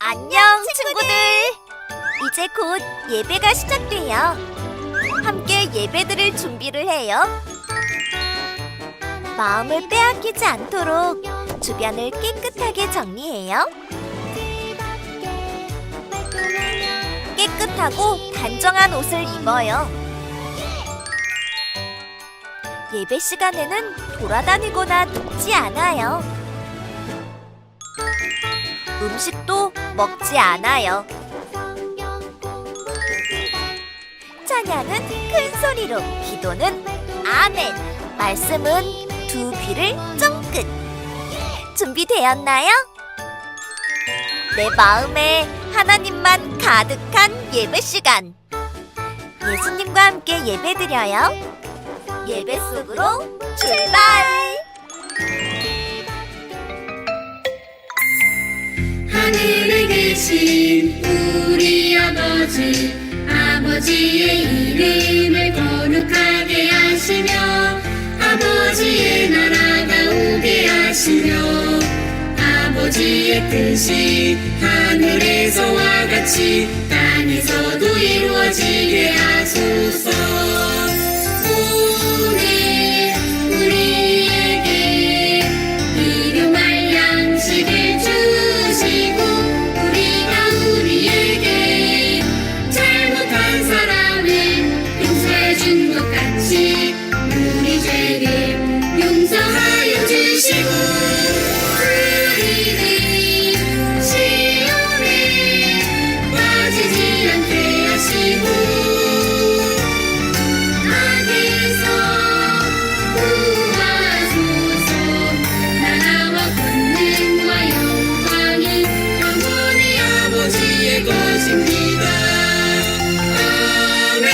안녕, 친구들! 이제 곧 예배가 시작돼요. 함께 예배드릴 준비를 해요. 마음을 빼앗기지 않도록 주변을 깨끗하게 정리해요. 깨끗하고 단정한 옷을 입어요. 예배 시간에는 돌아다니거나 눕지 않아요. 음식도 먹지 않아요. 찬양은 큰 소리로, 기도는 아멘, 말씀은 두 귀를 쫑긋. 준비되었나요? 내 마음에 하나님만 가득한 예배 시간. 예수님과 함께 예배드려요. 예배 속으로 출발! 하늘에 계신 우리 아버지의 이름을 거룩하게 하시며 아버지의 나라가 오게 하시며 아버지의 뜻이 하늘에서와 같이 땅에서도 이루어지게 하소서. 오늘 우리에게 일용할 양식을 주시고 우리에게 잘못한 사람을 용서해 준 것 같이 우리 죄를 용서하여 주시고 우리를 시험에 빠지지 않게 하시고 악에서 구하소서. 나라와 권능과 영광이 영원히 아버지의 것입니다. 아멘.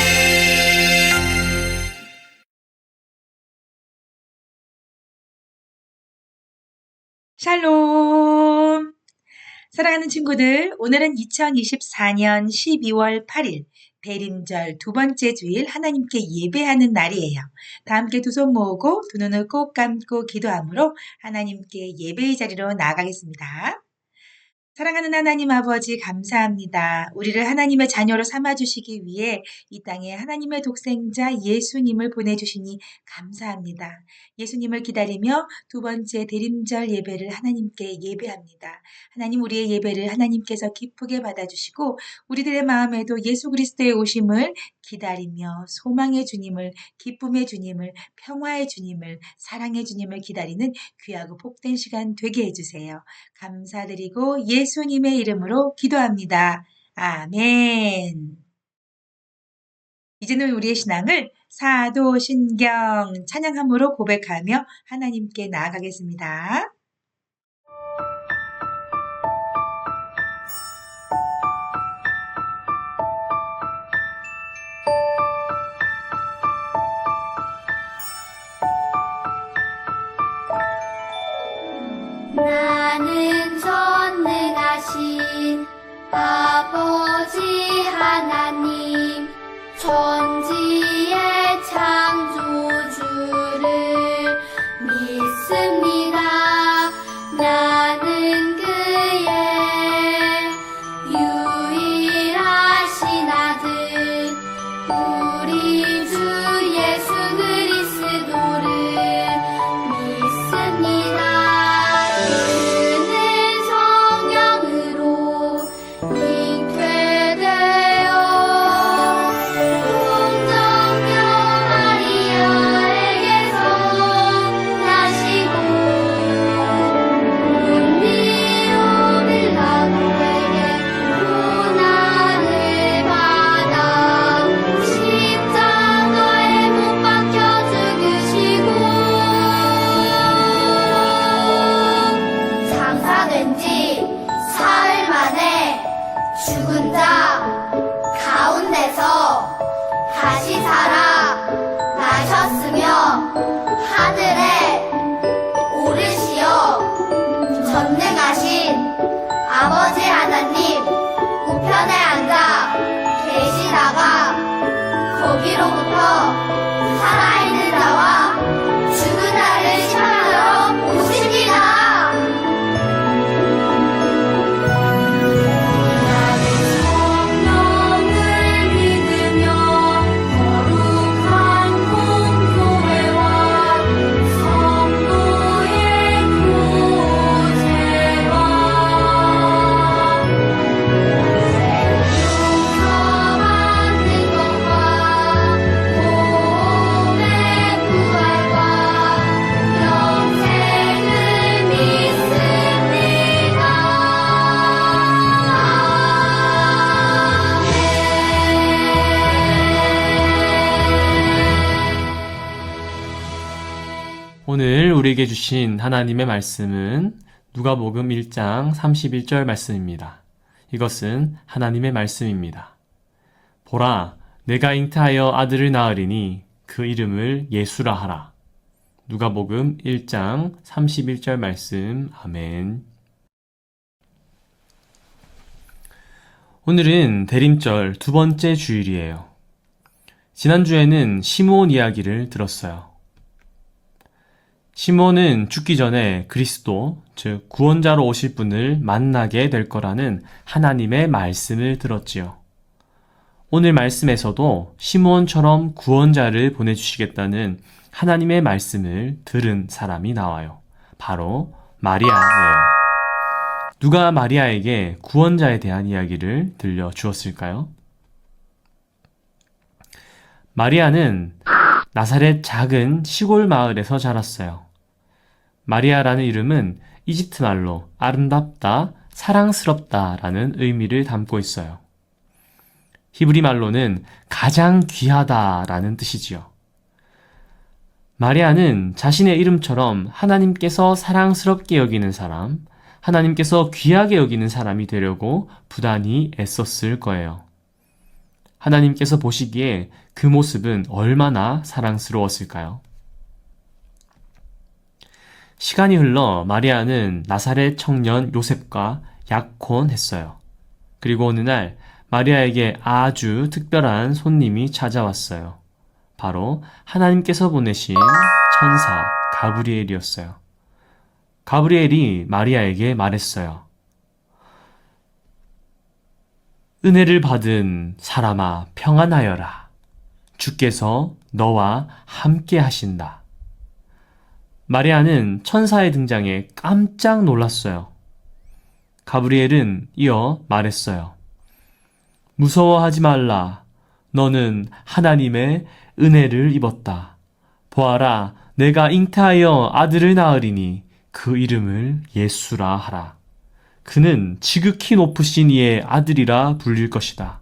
샬롬! 사랑하는 친구들, 오늘은 2024년 12월 8일 대림절 두 번째 주일 하나님께 예배하는 날이에요. 다 함께 두 손 모으고 두 눈을 꼭 감고 기도함으로 하나님께 예배의 자리로 나아가겠습니다. 사랑하는 하나님 아버지 감사합니다. 우리를 하나님의 자녀로 삼아주시기 위해 이 땅에 하나님의 독생자 예수님을 보내주시니 감사합니다. 예수님을 기다리며 두 번째 대림절 예배를 하나님께 예배합니다. 하나님, 우리의 예배를 하나님께서 기쁘게 받아주시고 우리들의 마음에도 예수 그리스도의 오심을 기다리며 소망의 주님을, 기쁨의 주님을, 평화의 주님을, 사랑의 주님을 기다리는 귀하고 복된 시간 되게 해주세요. 감사드리고 예수님의 이름으로 기도합니다. 아멘. 이제는 우리의 신앙을 사도신경 찬양함으로 고백하며 하나님께 나아가겠습니다. 나는 전능하신 아버지 하나님 천지의 창조주를 믿습니다. 나는 그의 유일하신 아들 우리 주 예수 그리스도를 믿습니다. 죽은 자 가운데서 다시 살아 나셨으며 하늘에 오르시어 전능하신 아버지 하나님 우편에 앉아 계시다가 거기로부터 살아있는 자와 죽은 자를 심판하러 오십니다. 우리에게 주신 하나님의 말씀은 누가복음 1장 31절 말씀입니다. 이것은 하나님의 말씀입니다. 보라, 내가 잉태하여 아들을 낳으리니 그 이름을 예수라 하라. 누가복음 1장 31절 말씀. 아멘. 오늘은 대림절 두 번째 주일이에요. 지난주에는 시므온 이야기를 들었어요. 시므온은 죽기 전에 그리스도, 즉 구원자로 오실 분을 만나게 될 거라는 하나님의 말씀을 들었지요. 오늘 말씀에서도 시므온처럼 구원자를 보내주시겠다는 하나님의 말씀을 들은 사람이 나와요. 바로 마리아예요. 누가 마리아에게 구원자에 대한 이야기를 들려주었을까요? 마리아는 나사렛 작은 시골 마을에서 자랐어요. 마리아라는 이름은 이집트 말로 아름답다, 사랑스럽다 라는 의미를 담고 있어요. 히브리 말로는 가장 귀하다 라는 뜻이지요. 마리아는 자신의 이름처럼 하나님께서 사랑스럽게 여기는 사람, 하나님께서 귀하게 여기는 사람이 되려고 부단히 애썼을 거예요. 하나님께서 보시기에 그 모습은 얼마나 사랑스러웠을까요? 시간이 흘러 마리아는 나사렛 청년 요셉과 약혼했어요. 그리고 어느 날 마리아에게 아주 특별한 손님이 찾아왔어요. 바로 하나님께서 보내신 천사 가브리엘이었어요. 가브리엘이 마리아에게 말했어요. 은혜를 받은 사람아, 평안하여라. 주께서 너와 함께 하신다. 마리아는 천사의 등장에 깜짝 놀랐어요. 가브리엘은 이어 말했어요. 무서워하지 말라. 너는 하나님의 은혜를 입었다. 보아라, 내가 잉태하여 아들을 낳으리니 그 이름을 예수라 하라. 그는 지극히 높으신 이의 아들이라 불릴 것이다.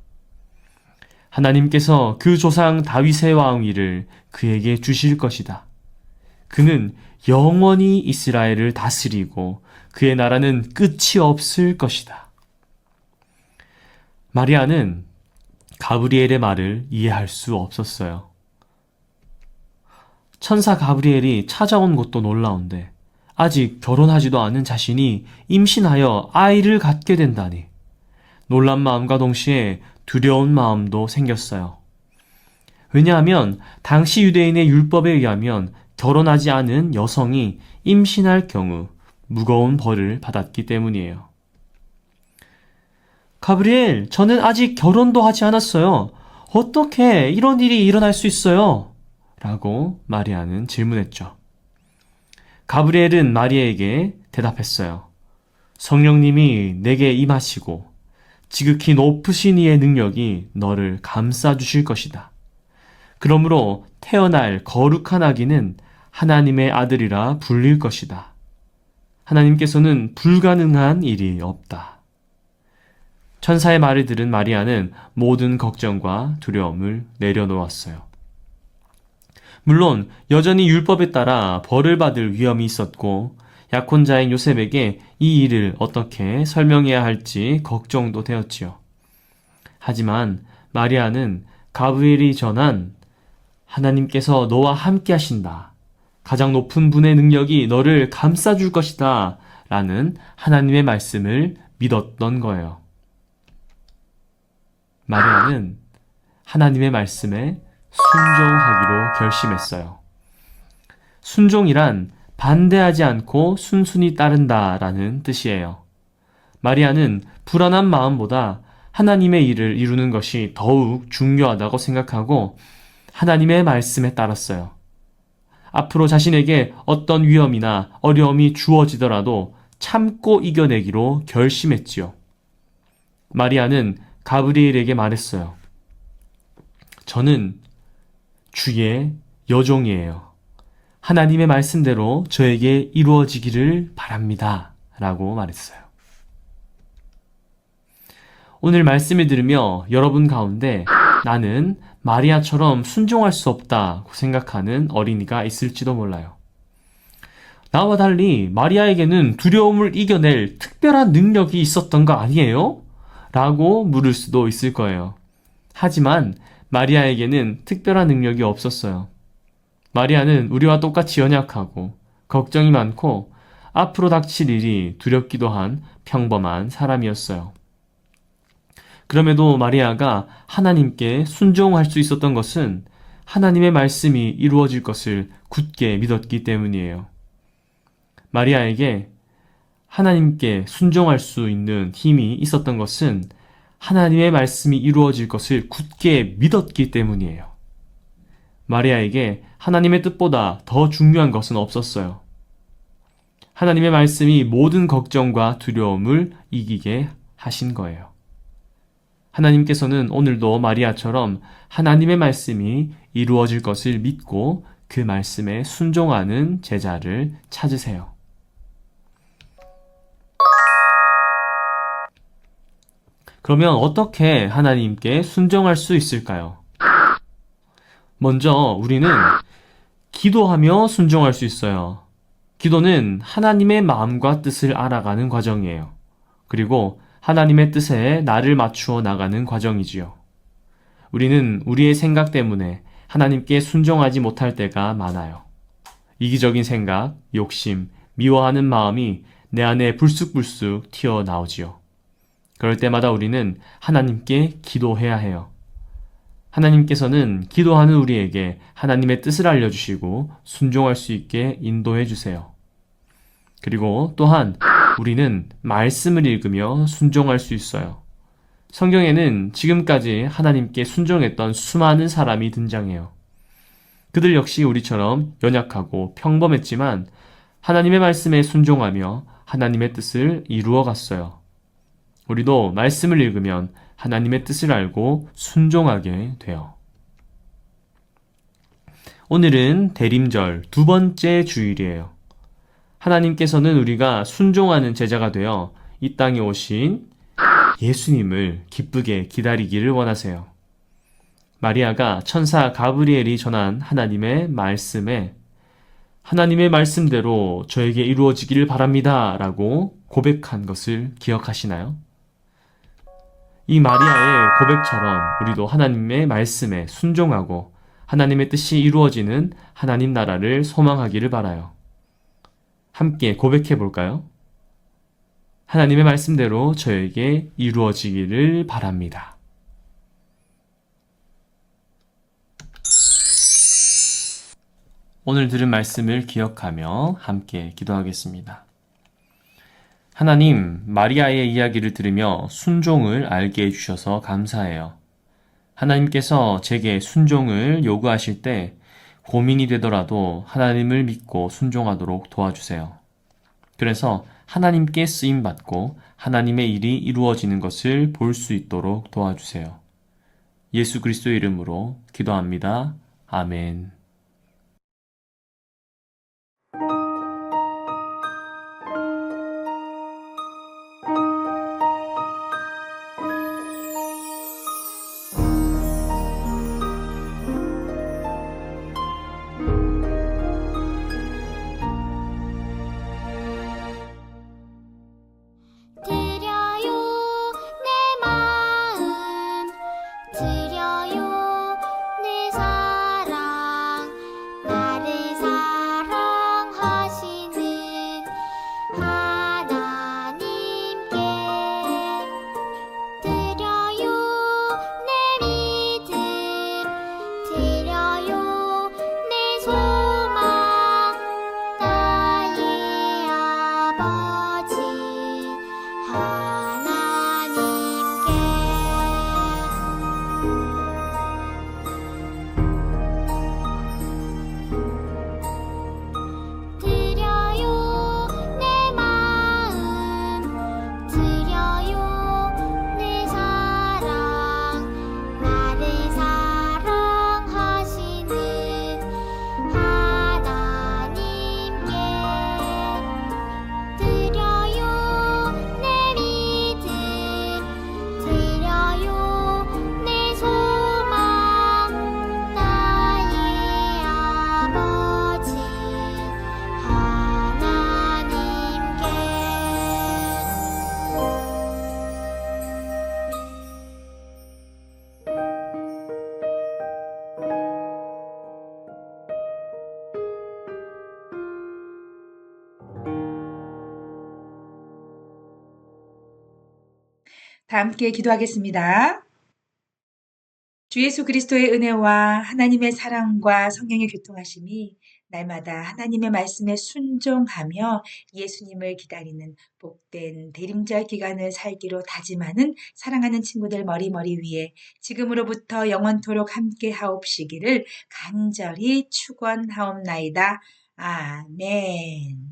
하나님께서 그 조상 다윗의 왕위를 그에게 주실 것이다. 그는 영원히 이스라엘을 다스리고 그의 나라는 끝이 없을 것이다. 마리아는 가브리엘의 말을 이해할 수 없었어요. 천사 가브리엘이 찾아온 것도 놀라운데 아직 결혼하지도 않은 자신이 임신하여 아이를 갖게 된다니. 놀란 마음과 동시에 두려운 마음도 생겼어요. 왜냐하면 당시 유대인의 율법에 의하면 결혼하지 않은 여성이 임신할 경우 무거운 벌을 받았기 때문이에요. 가브리엘, 저는 아직 결혼도 하지 않았어요. 어떻게 이런 일이 일어날 수 있어요? 라고 마리아는 질문했죠. 가브리엘은 마리아에게 대답했어요. 성령님이 내게 임하시고 지극히 높으신 이의 능력이 너를 감싸주실 것이다. 그러므로 태어날 거룩한 아기는 하나님의 아들이라 불릴 것이다. 하나님께서는 불가능한 일이 없다. 천사의 말을 들은 마리아는 모든 걱정과 두려움을 내려놓았어요. 물론 여전히 율법에 따라 벌을 받을 위험이 있었고 약혼자인 요셉에게 이 일을 어떻게 설명해야 할지 걱정도 되었지요. 하지만 마리아는 가브리엘이 전한 하나님께서 너와 함께 하신다. 가장 높은 분의 능력이 너를 감싸줄 것이다. 라는 하나님의 말씀을 믿었던 거예요. 마리아는 하나님의 말씀에 순종하기로 결심했어요. 순종이란 반대하지 않고 순순히 따른다 라는 뜻이에요. 마리아는 불안한 마음보다 하나님의 일을 이루는 것이 더욱 중요하다고 생각하고 하나님의 말씀에 따랐어요. 앞으로 자신에게 어떤 위험이나 어려움이 주어지더라도 참고 이겨내기로 결심했지요. 마리아는 가브리엘에게 말했어요. 저는 주의 여종이에요. 하나님의 말씀대로 저에게 이루어지기를 바랍니다. 라고 말했어요. 오늘 말씀을 들으며 여러분 가운데 나는 마리아처럼 순종할 수 없다고 생각하는 어린이가 있을지도 몰라요. 나와 달리 마리아에게는 두려움을 이겨낼 특별한 능력이 있었던 거 아니에요? 라고 물을 수도 있을 거예요. 하지만 마리아에게는 특별한 능력이 없었어요. 마리아는 우리와 똑같이 연약하고 걱정이 많고 앞으로 닥칠 일이 두렵기도 한 평범한 사람이었어요. 그럼에도 마리아가 하나님께 순종할 수 있었던 것은 하나님의 말씀이 이루어질 것을 굳게 믿었기 때문이에요. 마리아에게 하나님께 순종할 수 있는 힘이 있었던 것은 하나님의 말씀이 이루어질 것을 굳게 믿었기 때문이에요. 마리아에게 하나님의 뜻보다 더 중요한 것은 없었어요. 하나님의 말씀이 모든 걱정과 두려움을 이기게 하신 거예요. 하나님께서는 오늘도 마리아처럼 하나님의 말씀이 이루어질 것을 믿고 그 말씀에 순종하는 제자를 찾으세요. 그러면 어떻게 하나님께 순종할 수 있을까요? 먼저 우리는 기도하며 순종할 수 있어요. 기도는 하나님의 마음과 뜻을 알아가는 과정이에요. 그리고 하나님의 뜻에 나를 맞추어 나가는 과정이지요. 우리는 우리의 생각 때문에 하나님께 순종하지 못할 때가 많아요. 이기적인 생각, 욕심, 미워하는 마음이 내 안에 불쑥불쑥 튀어나오지요. 그럴 때마다 우리는 하나님께 기도해야 해요. 하나님께서는 기도하는 우리에게 하나님의 뜻을 알려주시고 순종할 수 있게 인도해 주세요. 그리고 또한 우리는 말씀을 읽으며 순종할 수 있어요. 성경에는 지금까지 하나님께 순종했던 수많은 사람이 등장해요. 그들 역시 우리처럼 연약하고 평범했지만 하나님의 말씀에 순종하며 하나님의 뜻을 이루어 갔어요. 우리도 말씀을 읽으면 하나님의 뜻을 알고 순종하게 돼요. 오늘은 대림절 두 번째 주일이에요. 하나님께서는 우리가 순종하는 제자가 되어 이 땅에 오신 예수님을 기쁘게 기다리기를 원하세요. 마리아가 천사 가브리엘이 전한 하나님의 말씀에 하나님의 말씀대로 저에게 이루어지기를 바랍니다 라고 고백한 것을 기억하시나요? 이 마리아의 고백처럼 우리도 하나님의 말씀에 순종하고 하나님의 뜻이 이루어지는 하나님 나라를 소망하기를 바라요. 함께 고백해 볼까요? 하나님의 말씀대로 저에게 이루어지기를 바랍니다. 오늘 들은 말씀을 기억하며 함께 기도하겠습니다. 하나님, 마리아의 이야기를 들으며 순종을 알게 해주셔서 감사해요. 하나님께서 제게 순종을 요구하실 때 고민이 되더라도 하나님을 믿고 순종하도록 도와주세요. 그래서 하나님께 쓰임받고 하나님의 일이 이루어지는 것을 볼 수 있도록 도와주세요. 예수 그리스도의 이름으로 기도합니다. 아멘. 드려요 내 마음 드려요 내 사랑 다 함께 기도하겠습니다. 주 예수 그리스도의 은혜와 하나님의 사랑과 성령의 교통하심이 날마다 하나님의 말씀에 순종하며 예수님을 기다리는 복된 대림절 기간을 살기로 다짐하는 사랑하는 친구들 머리머리 위에 지금으로부터 영원토록 함께 하옵시기를 간절히 축원하옵나이다. 아멘.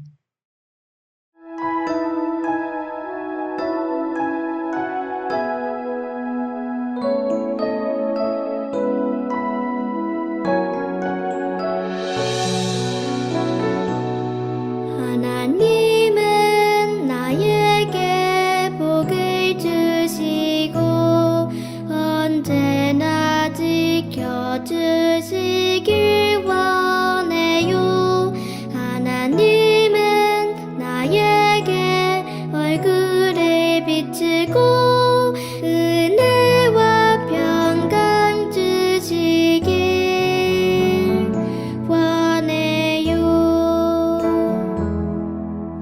하나님은 나에게 복을 주시고 언제나 지켜주시길 원해요. 하나님은 나에게 얼굴을 비추고 은혜와 평강 주시길 원해요.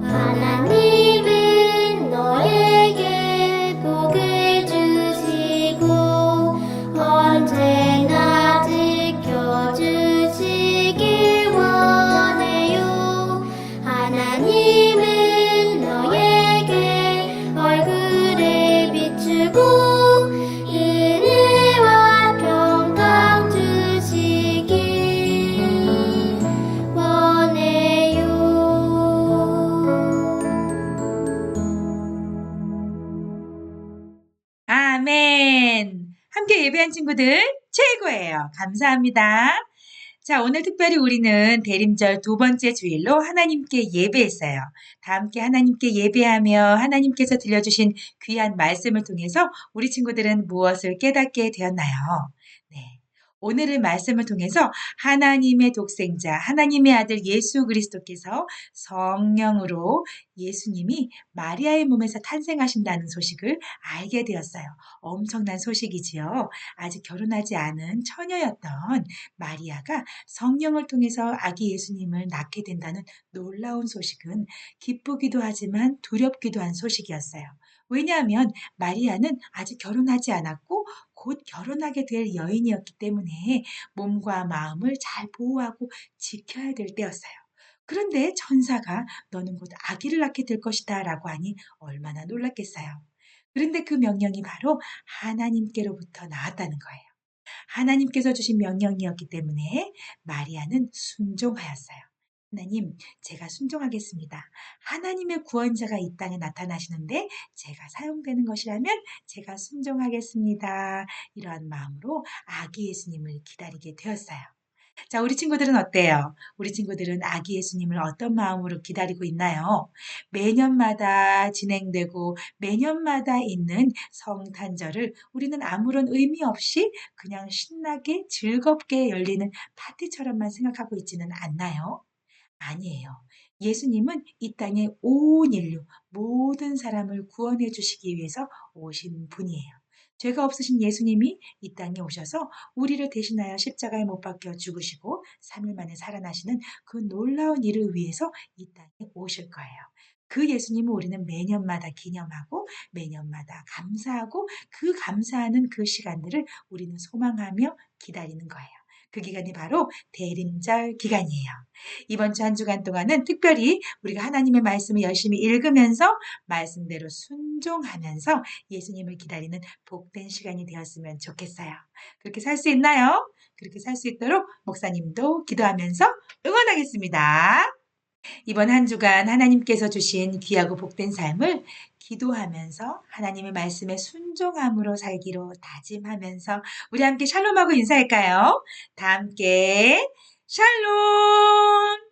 하나님은 너에게 복을 주시고 언제나 지켜주시길 원해요. 하나님은 너에게 얼굴을 비추고 은혜와 평강 주시길 원해요. 아멘. 함께 예배한 친구들 최고예요. 감사합니다. 자, 오늘 특별히 우리는 대림절 두 번째 주일로 하나님께 예배했어요. 다 함께 하나님께 예배하며 하나님께서 들려주신 귀한 말씀을 통해서 우리 친구들은 무엇을 깨닫게 되었나요? 네. 오늘의 말씀을 통해서 하나님의 독생자, 하나님의 아들 예수 그리스도께서 성령으로 예수님이 마리아의 몸에서 탄생하신다는 소식을 알게 되었어요. 엄청난 소식이지요. 아직 결혼하지 않은 처녀였던 마리아가 성령을 통해서 아기 예수님을 낳게 된다는 놀라운 소식은 기쁘기도 하지만 두렵기도 한 소식이었어요. 왜냐하면 마리아는 아직 결혼하지 않았고 곧 결혼하게 될 여인이었기 때문에 몸과 마음을 잘 보호하고 지켜야 될 때였어요. 그런데 천사가 너는 곧 아기를 낳게 될 것이다 라고 하니 얼마나 놀랐겠어요. 그런데 그 명령이 바로 하나님께로부터 나왔다는 거예요. 하나님께서 주신 명령이었기 때문에 마리아는 순종하였어요. 하나님, 제가 순종하겠습니다. 하나님의 구원자가 이 땅에 나타나시는데 제가 사용되는 것이라면 제가 순종하겠습니다. 이러한 마음으로 아기 예수님을 기다리게 되었어요. 자, 우리 친구들은 어때요? 우리 친구들은 아기 예수님을 어떤 마음으로 기다리고 있나요? 매년마다 진행되고 매년마다 있는 성탄절을 우리는 아무런 의미 없이 그냥 신나게 즐겁게 열리는 파티처럼만 생각하고 있지는 않나요? 아니에요. 예수님은 이 땅에 온 인류, 모든 사람을 구원해 주시기 위해서 오신 분이에요. 죄가 없으신 예수님이 이 땅에 오셔서 우리를 대신하여 십자가에 못 박혀 죽으시고 3일 만에 살아나시는 그 놀라운 일을 위해서 이 땅에 오실 거예요. 그 예수님을 우리는 매년마다 기념하고 매년마다 감사하고 그 감사하는 그 시간들을 우리는 소망하며 기다리는 거예요. 그 기간이 바로 대림절 기간이에요. 이번 주 한 주간 동안은 특별히 우리가 하나님의 말씀을 열심히 읽으면서 말씀대로 순종하면서 예수님을 기다리는 복된 시간이 되었으면 좋겠어요. 그렇게 살 수 있나요? 그렇게 살 수 있도록 목사님도 기도하면서 응원하겠습니다. 이번 한 주간 하나님께서 주신 귀하고 복된 삶을 기도하면서 하나님의 말씀에 순종함으로 살기로 다짐하면서 우리 함께 샬롬하고 인사할까요? 다 함께 샬롬!